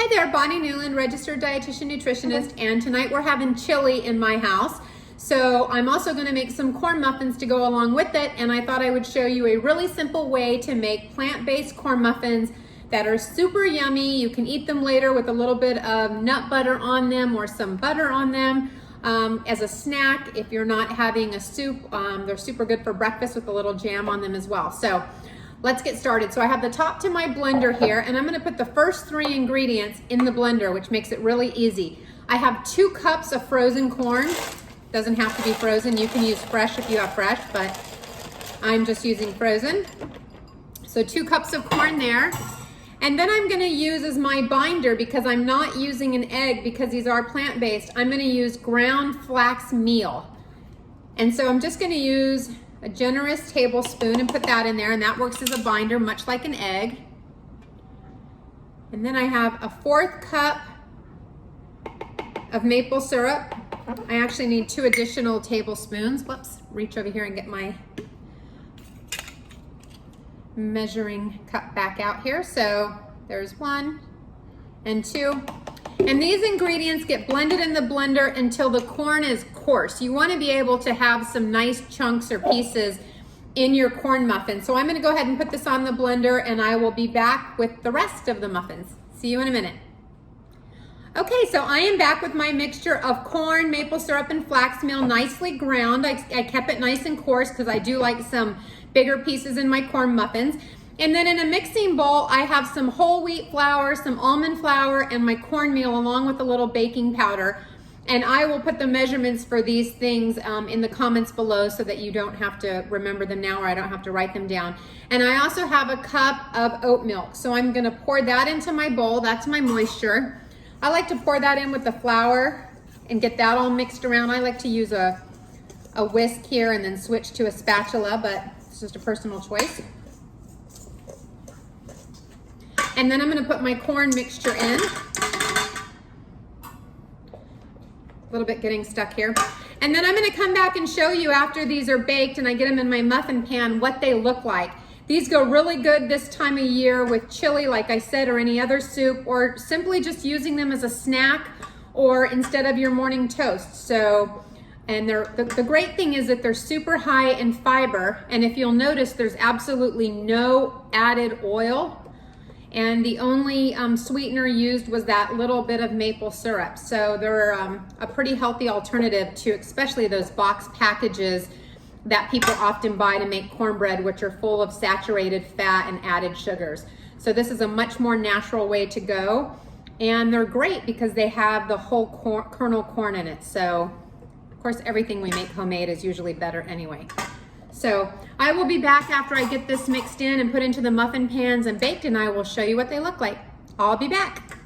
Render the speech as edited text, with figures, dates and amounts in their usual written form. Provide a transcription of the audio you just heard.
Hi there, Bonnie Newland, registered dietitian nutritionist, and tonight we're having chili in my house. So I'm also going to make some corn muffins to go along with it, and I thought I would show you a really simple way to make plant-based corn muffins that are super yummy. You can eat them later with a little bit of nut butter on them or some butter on them as a snack. If you're not having a soup, they're super good for breakfast with a little jam on them as well. So let's get started. So I have the top to my blender here, and I'm gonna put the first 3 ingredients in the blender, which makes it really easy. I have 2 cups of frozen corn. Doesn't have to be frozen. You can use fresh if you have fresh, but I'm just using frozen. So 2 cups of corn there. And then I'm gonna use as my binder, because I'm not using an egg because these are plant-based, I'm gonna use ground flax meal. And so I'm just gonna use a generous tablespoon and put that in there, and that works as a binder, much like an egg. And then I have a 1/4 cup of maple syrup. I actually need 2 additional tablespoons. Whoops, reach over here and get my measuring cup back out here. So there's 1 and 2. And these ingredients get blended in the blender until the corn is coarse. You want to be able to have some nice chunks or pieces in your corn muffin. So I'm going to go ahead and put this on the blender, and I will be back with the rest of the muffins. See you in a minute. Okay, so I am back with my mixture of corn, maple syrup, and flax meal nicely ground. I kept it nice and coarse because I do like some bigger pieces in my corn muffins. And then in a mixing bowl, I have some whole wheat flour, some almond flour, and my cornmeal, along with a little baking powder. And I will put the measurements for these things in the comments below so that you don't have to remember them now, or I don't have to write them down. And I also have a cup of oat milk. So I'm gonna pour that into my bowl. That's my moisture. I like to pour that in with the flour and get that all mixed around. I like to use a whisk here and then switch to a spatula, but it's just a personal choice. And then I'm gonna put my corn mixture in. A little bit getting stuck here. And then I'm gonna come back and show you after these are baked and I get them in my muffin pan what they look like. These go really good this time of year with chili, like I said, or any other soup, or simply just using them as a snack or instead of your morning toast. So, and the great thing is that they're super high in fiber. And if you'll notice, there's absolutely no added oil. And the only sweetener used was that little bit of maple syrup. So they're a pretty healthy alternative to especially those box packages that people often buy to make cornbread, which are full of saturated fat and added sugars. So this is a much more natural way to go. And they're great because they have the whole kernel corn in it. So of course, everything we make homemade is usually better anyway. So I will be back after I get this mixed in and put into the muffin pans and baked, and I will show you what they look like. I'll be back.